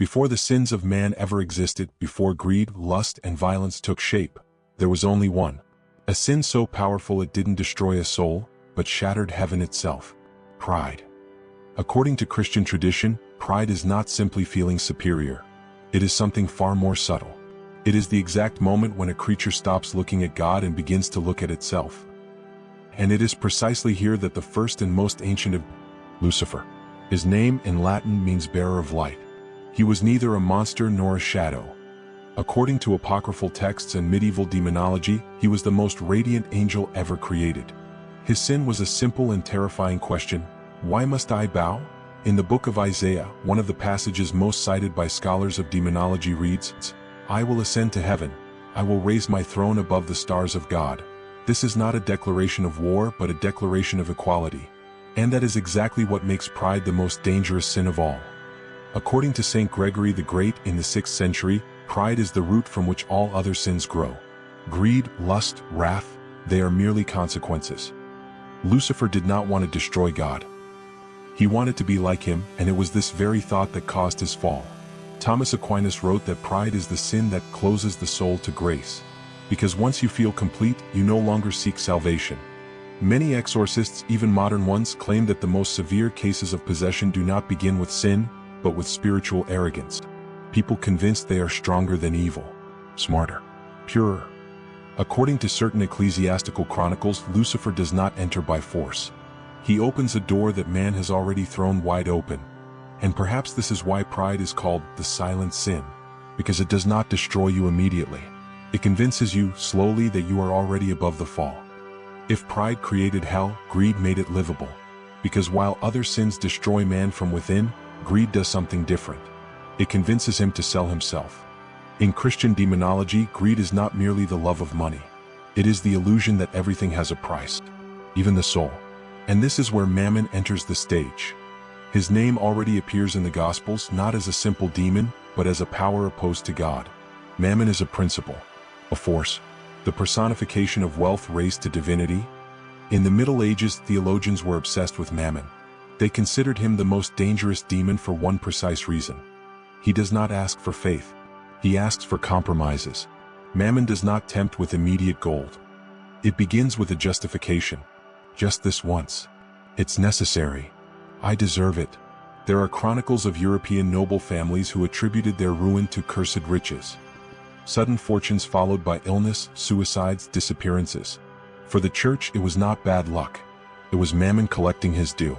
Before the sins of man ever existed, before greed, lust, and violence took shape, there was only one. A sin so powerful it didn't destroy a soul, but shattered heaven itself. Pride. According to Christian tradition, pride is not simply feeling superior. It is something far more subtle. It is the exact moment when a creature stops looking at God and begins to look at itself. And it is precisely here that the first and most ancient of Lucifer. His name in Latin means bearer of light. He was neither a monster nor a shadow. According to apocryphal texts and medieval demonology, he was the most radiant angel ever created. His sin was a simple and terrifying question: why must I bow? In the book of Isaiah, one of the passages most cited by scholars of demonology reads, "I will ascend to heaven. I will raise my throne above the stars of God." This is not a declaration of war, but a declaration of equality. And that is exactly what makes pride the most dangerous sin of all. According to Saint Gregory the Great in the 6th century, pride is the root from which all other sins grow. Greed, lust, wrath, they are merely consequences. Lucifer did not want to destroy God. He wanted to be like him, and it was this very thought that caused his fall. Thomas Aquinas wrote that pride is the sin that closes the soul to grace. Because once you feel complete, you no longer seek salvation. Many exorcists, even modern ones, claim that the most severe cases of possession do not begin with sin, but with spiritual arrogance. People convinced they are stronger than evil, smarter, purer. According to certain ecclesiastical chronicles, Lucifer does not enter by force. He opens a door that man has already thrown wide open. And perhaps this is why pride is called the silent sin, because it does not destroy you immediately. It convinces you slowly that you are already above the fall. If pride created hell, greed made it livable. Because while other sins destroy man from within, greed does something different. It convinces him to sell himself. In Christian demonology, greed is not merely the love of money. It is the illusion that everything has a price, even the soul. And this is where Mammon enters the stage. His name already appears in the Gospels not as a simple demon, but as a power opposed to God. Mammon is a principle, a force, the personification of wealth raised to divinity. In the Middle Ages, theologians were obsessed with Mammon. They considered him the most dangerous demon for one precise reason. He does not ask for faith. He asks for compromises. Mammon does not tempt with immediate gold. It begins with a justification. Just this once. It's necessary. I deserve it. There are chronicles of European noble families who attributed their ruin to cursed riches. Sudden fortunes followed by illness, suicides, disappearances. For the church, it was not bad luck. It was Mammon collecting his due.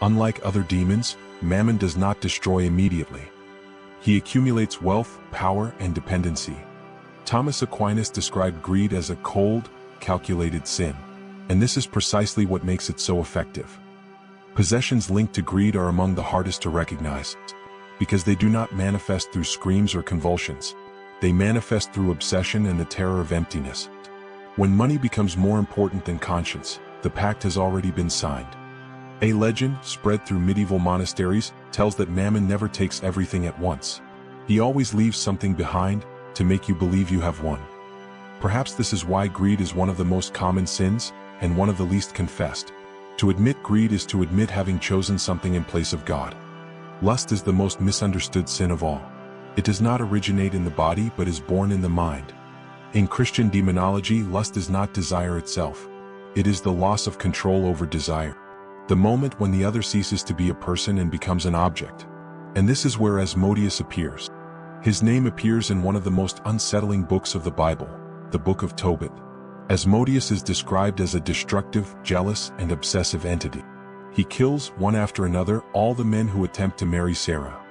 Unlike other demons, Mammon does not destroy immediately. He accumulates wealth, power, and dependency. Thomas Aquinas described greed as a cold, calculated sin. And this is precisely what makes it so effective. Possessions linked to greed are among the hardest to recognize, because they do not manifest through screams or convulsions. They manifest through obsession and the terror of emptiness. When money becomes more important than conscience, the pact has already been signed. A legend, spread through medieval monasteries, tells that Mammon never takes everything at once. He always leaves something behind, to make you believe you have won. Perhaps this is why greed is one of the most common sins, and one of the least confessed. To admit greed is to admit having chosen something in place of God. Lust is the most misunderstood sin of all. It does not originate in the body but is born in the mind. In Christian demonology, lust is not desire itself. It is the loss of control over desire. The moment when the other ceases to be a person and becomes an object. And this is where Asmodeus appears. His name appears in one of the most unsettling books of the Bible, the Book of Tobit. Asmodeus is described as a destructive, jealous, and obsessive entity. He kills, one after another, all the men who attempt to marry Sarah.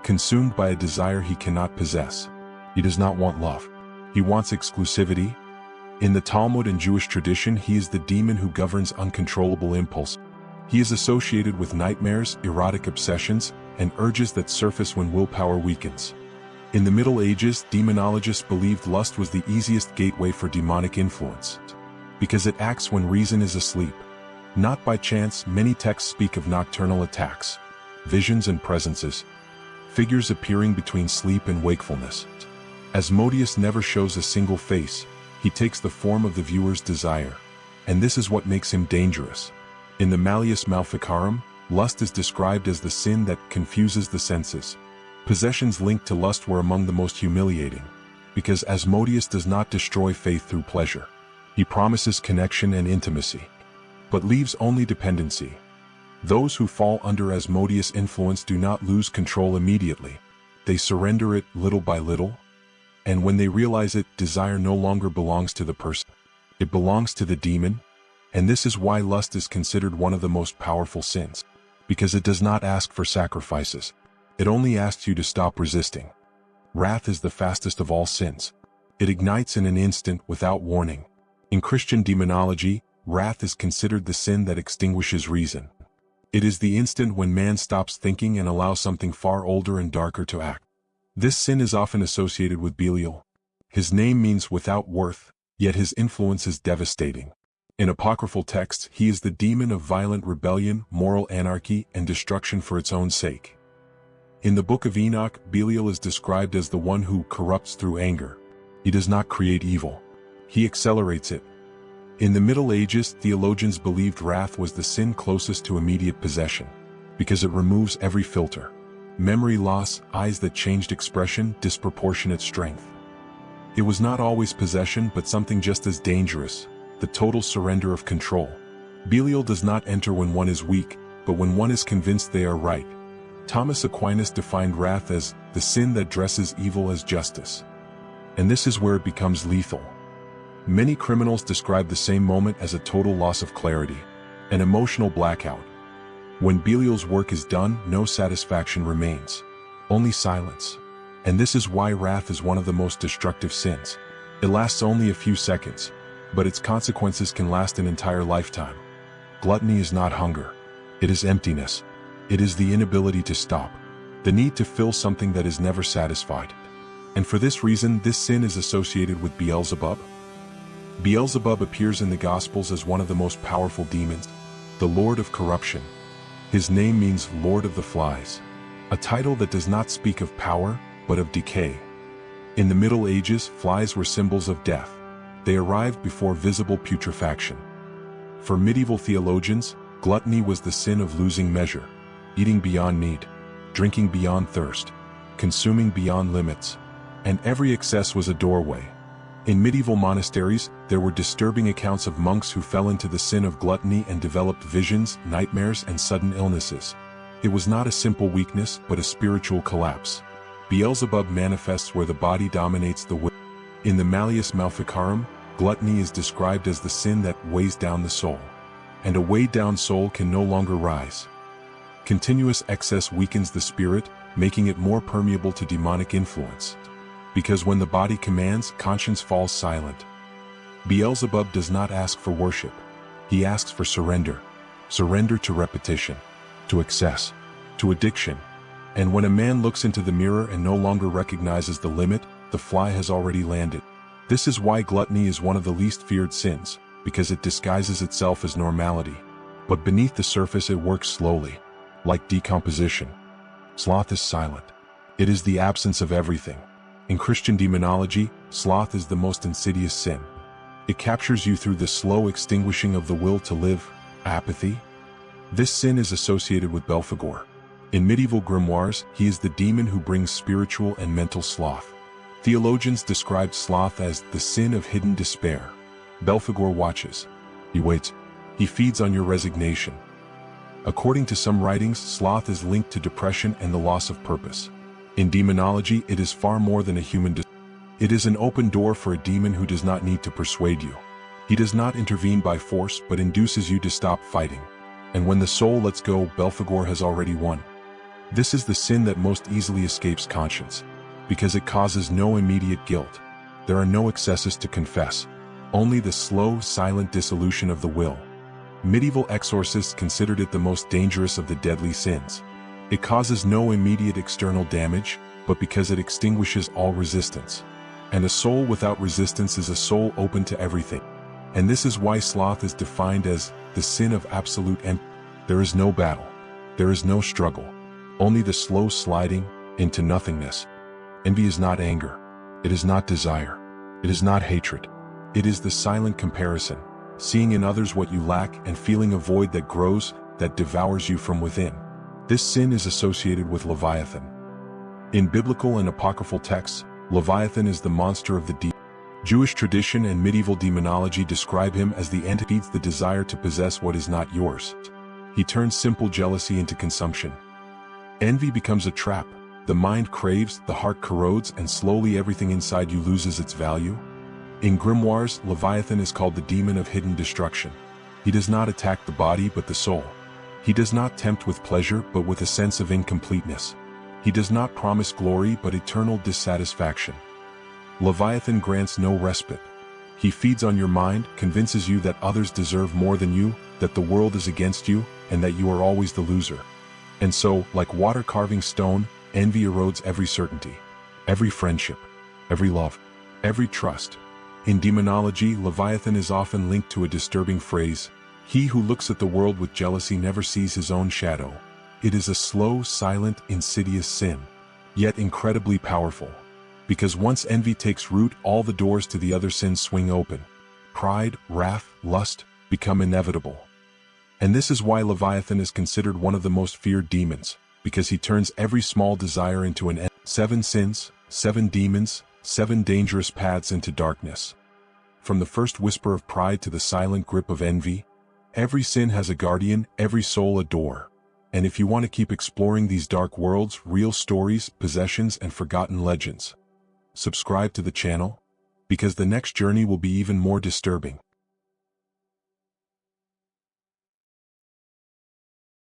Consumed by a desire he cannot possess. He does not want love. He wants exclusivity. In the Talmud and Jewish tradition, he is the demon who governs uncontrollable impulse. He is associated with nightmares, erotic obsessions, and urges that surface when willpower weakens. In the Middle Ages, demonologists believed lust was the easiest gateway for demonic influence, because it acts when reason is asleep. Not by chance, many texts speak of nocturnal attacks, visions and presences, figures appearing between sleep and wakefulness. Asmodeus never shows a single face. He takes the form of the viewer's desire. And this is what makes him dangerous. In the Malleus Maleficarum, lust is described as the sin that confuses the senses. Possessions linked to lust were among the most humiliating, because Asmodeus does not destroy faith through pleasure. He promises connection and intimacy, but leaves only dependency. Those who fall under Asmodeus' influence do not lose control immediately. They surrender it little by little, and when they realize it, desire no longer belongs to the person. It belongs to the demon, and this is why lust is considered one of the most powerful sins, because it does not ask for sacrifices. It only asks you to stop resisting. Wrath is the fastest of all sins. It ignites in an instant without warning. In Christian demonology, wrath is considered the sin that extinguishes reason. It is the instant when man stops thinking and allows something far older and darker to act. This sin is often associated with Belial. His name means without worth, yet his influence is devastating. In apocryphal texts, he is the demon of violent rebellion, moral anarchy, and destruction for its own sake. In the Book of Enoch, Belial is described as the one who corrupts through anger. He does not create evil. He accelerates it. In the Middle Ages, theologians believed wrath was the sin closest to immediate possession, because it removes every filter. Memory loss, eyes that changed expression, disproportionate strength. It was not always possession, but something just as dangerous, the total surrender of control. Belial does not enter when one is weak, but when one is convinced they are right. Thomas Aquinas defined wrath as the sin that dresses evil as justice. And this is where it becomes lethal. Many criminals describe the same moment as a total loss of clarity, an emotional blackout. When Belial's work is done, no satisfaction remains, only silence. And this is why wrath is one of the most destructive sins. It lasts only a few seconds, but its consequences can last an entire lifetime. Gluttony is not hunger. It is emptiness. It is the inability to stop, the need to fill something that is never satisfied. And for this reason, this sin is associated with Beelzebub. Beelzebub appears in the Gospels as one of the most powerful demons, the Lord of Corruption. His name means Lord of the Flies, a title that does not speak of power, but of decay. In the Middle Ages, flies were symbols of death. They arrived before visible putrefaction. For medieval theologians, gluttony was the sin of losing measure, eating beyond need, drinking beyond thirst, consuming beyond limits, and every excess was a doorway. In medieval monasteries, there were disturbing accounts of monks who fell into the sin of gluttony and developed visions, nightmares, and sudden illnesses. It was not a simple weakness, but a spiritual collapse. Beelzebub manifests where the body dominates the will. In the Malleus Maleficarum, gluttony is described as the sin that weighs down the soul. And a weighed down soul can no longer rise. Continuous excess weakens the spirit, making it more permeable to demonic influence. Because when the body commands, conscience falls silent. Beelzebub does not ask for worship. He asks for surrender. Surrender to repetition, to excess, to addiction. And when a man looks into the mirror and no longer recognizes the limit, the fly has already landed. This is why gluttony is one of the least feared sins, because it disguises itself as normality. But beneath the surface it works slowly, like decomposition. Sloth is silent. It is the absence of everything. In Christian demonology, sloth is the most insidious sin. It captures you through the slow extinguishing of the will to live, apathy. This sin is associated with Belphegor. In medieval grimoires, he is the demon who brings spiritual and mental sloth. Theologians described sloth as the sin of hidden despair. Belphegor watches. He waits. He feeds on your resignation. According to some writings, sloth is linked to depression and the loss of purpose. In demonology, it is far more than a human disorder. It is an open door for a demon who does not need to persuade you. He does not intervene by force, but induces you to stop fighting. And when the soul lets go, Belphegor has already won. This is the sin that most easily escapes conscience, because it causes no immediate guilt. There are no excesses to confess, only the slow, silent dissolution of the will. Medieval exorcists considered it the most dangerous of the deadly sins. It causes no immediate external damage, but because it extinguishes all resistance. And a soul without resistance is a soul open to everything. And this is why sloth is defined as the sin of absolute empty. There is no battle. There is no struggle. Only the slow sliding into nothingness. Envy is not anger. It is not desire. It is not hatred. It is the silent comparison, seeing in others what you lack and feeling a void that grows, that devours you from within. This sin is associated with Leviathan. In biblical and apocryphal texts, Leviathan is the monster of the deep. Jewish tradition and medieval demonology describe him as the entity with the desire to possess what is not yours. He turns simple jealousy into consumption. Envy becomes a trap. The mind craves, the heart corrodes, and slowly everything inside you loses its value. In grimoires, Leviathan is called the demon of hidden destruction. He does not attack the body but the soul. He does not tempt with pleasure but with a sense of incompleteness. He does not promise glory but eternal dissatisfaction. Leviathan grants no respite. He feeds on your mind, convinces you that others deserve more than you, that the world is against you, and that you are always the loser. And so, like water carving stone, envy erodes every certainty, every friendship, every love, every trust. In demonology, Leviathan is often linked to a disturbing phrase: "He who looks at the world with jealousy never sees his own shadow." It is a slow, silent, insidious sin, yet incredibly powerful. Because once envy takes root, all the doors to the other sins swing open. Pride, wrath, lust become inevitable. And this is why Leviathan is considered one of the most feared demons, because he turns every small desire into an end. 7 sins, 7 demons, 7 dangerous paths into darkness. From the first whisper of pride to the silent grip of envy, every sin has a guardian, every soul a door. And if you want to keep exploring these dark worlds, real stories, possessions, and forgotten legends, subscribe to the channel, because the next journey will be even more disturbing.